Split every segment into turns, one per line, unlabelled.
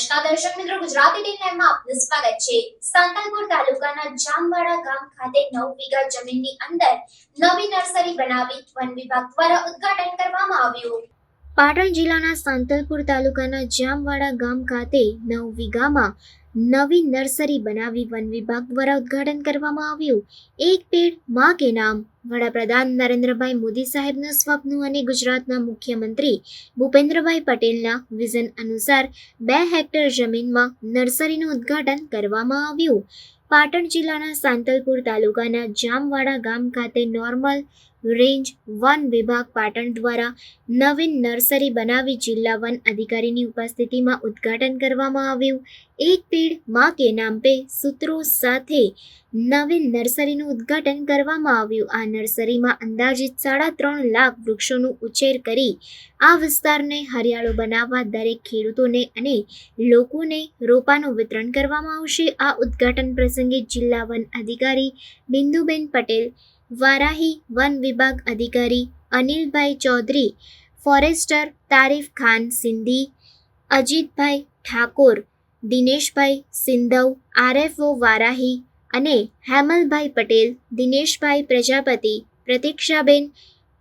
નમસ્કાર દર્શક મિત્રો, ગુજરાતી ટીવી લાઈવમાં આપનું સ્વાગત છે। સાંતલપુર તાલુકાના જામવાડા ગામ ખાતે 9 વીઘા જમીનની અંદર નવી નર્સરી બનાવી વન વિભાગ દ્વારા ઉદ્ઘાટન કરવામાં આવ્યું। પાટણ જિલ્લાના સાંતલપુર તાલુકાના જામવાડા ગામ ખાતે 9 વીઘામાં નવી નર્સરી બનાવી વન વિભાગ દ્વારા ઉદ્ઘાટન કરવામાં આવ્યું। એક પેડ માં કે નામ વડાપ્રધાન નરેન્દ્રભાઈ મોદી સાહેબના સ્વપ્ન અને ગુજરાતના મુખ્યમંત્રી ભૂપેન્દ્રભાઈ પટેલના વિઝન અનુસાર 2 હેક્ટર જમીનમાં નર્સરીનું ઉદ્ઘાટન કરવામાં આવ્યું। પાટણ જિલ્લાના સાંતલપુર તાલુકાના જામવાડા ગામ ખાતે નોર્મલ રેન્જ વન વિભાગ પાટણ દ્વારા નવીન નર્સરી બનાવી જિલ્લા વન અધિકારીની ઉપસ્થિતિમાં ઉદ્ઘાટન કરવામાં આવ્યું। એક પેડ માં કે નામ પે સૂત્રો સાથે નવીન નર્સરીનું ઉદ્ઘાટન કરવામાં આવ્યું। આ નર્સરીમાં અંદાજિત 3.5 લાખ વૃક્ષોનું ઉછેર કરી આ વિસ્તારને હરિયાળો બનાવવા દરેક ખેડૂતોને અને લોકોને રોપાનું વિતરણ કરવામાં આવશે। આ ઉદ્ઘાટન પ્રસંગે જિલ્લા વન અધિકારી બિંદુબેન પટેલ, વારાહી વન વિભાગ અધિકારી અનિલભાઈ ચૌધરી, ફોરેસ્ટર તારીફ ખાન સિંધી, અજીતભાઈ ઠાકોર, દિનેશભાઈ સિંધવ, આરએફઓ વારાહી અને હેમલભાઈ પટેલ, દિનેશભાઈ પ્રજાપતિ, પ્રતીક્ષાબેન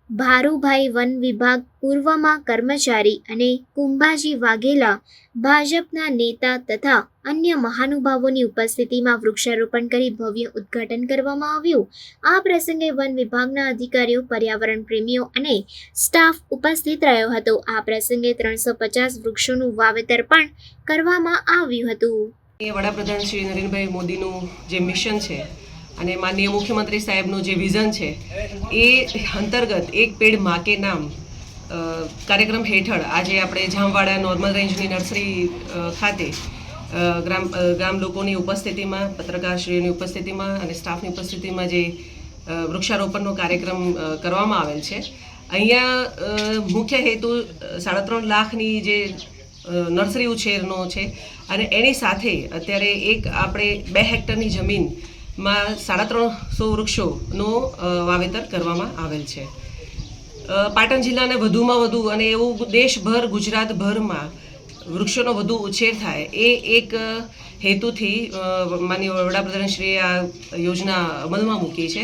ભારુભાઈ વન વિભાગ પૂર્વમાં કર્મચારી અને કુંભાજી વાઘેલા ભાજપના નેતા તથા અન્ય મહાનુભાવોની ઉપસ્થિતિમાં વૃક્ષારોપણ કરી ભવ્ય ઉદ્ઘાટન કરવામાં આવ્યું। આ પ્રસંગે વન વિભાગના અધિકારીઓ, પર્યાવરણ પ્રેમીઓ અને સ્ટાફ ઉપસ્થિત રહ્યો હતો। આ પ્રસંગે 350 વૃક્ષોનું વાવેતર પણ કરવામાં આવ્યું હતું।
વડાપ્રધાન શ્રી નરેન્દ્રભાઈ મોદીનું જે મિશન છે અને માનનીય મુખ્યમંત્રી સાહેબનું જે વિઝન છે એ અંતર્ગત એક પેડ માં કે નામ કાર્યક્રમ હેઠળ આજે આપણે જામવાડા નોર્મલ રેન્જની નર્સરી ખાતે ગ્રામ લોકોની ઉપસ્થિતિમાં, પત્રકારશ્રીઓની ઉપસ્થિતિમાં અને સ્ટાફની ઉપસ્થિતિમાં જે વૃક્ષારોપણનો કાર્યક્રમ કરવામાં આવેલ છે। અહીંયા મુખ્ય હેતુ 3.5 લાખની જે નર્સરી ઉછેરનો છે અને એની સાથે અત્યારે આપણે 2 હેક્ટરની જમીનમાં 350 વૃક્ષોનું વાવેતર કરવામાં આવેલ છે। પાટણ જિલ્લાને વધુમાં વધુ અને એવું દેશભર, ગુજરાતભરમાં વૃક્ષોનો વધુ ઉછેર થાય એ એક હેતુથી માનનીય વડાપ્રધાનશ્રીએ આ યોજના અમલમાં મૂકી છે।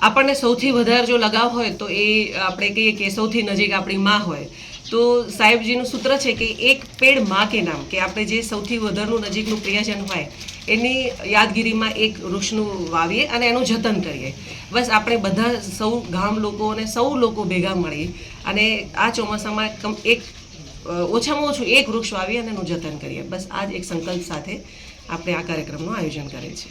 આપણને સૌથી વધારે જો લગાવ હોય તો એ આપણે કહીએ કે સૌથી નજીક આપણી માં હોય તો સાહેબજીનું સૂત્ર છે કે એક પેડ માં કે નામ, કે આપણે જે સૌથી વધારનું નજીકનું પ્રિયજન હોય એની યાદગીરીમાં એક વૃક્ષનું વાવીએ અને એનું જતન કરીએ। બસ આપણે બધા સૌ ગામ લોકો અને સૌ લોકો ભેગા મળી અને આ ચોમાસામાં ઓછામાં ઓછું એક વૃક્ષ વાવીએ અને એનું જતન કરીએ। બસ આ જ એક સંકલ્પ સાથે આપણે આ કાર્યક્રમનું આયોજન કરેલ છે।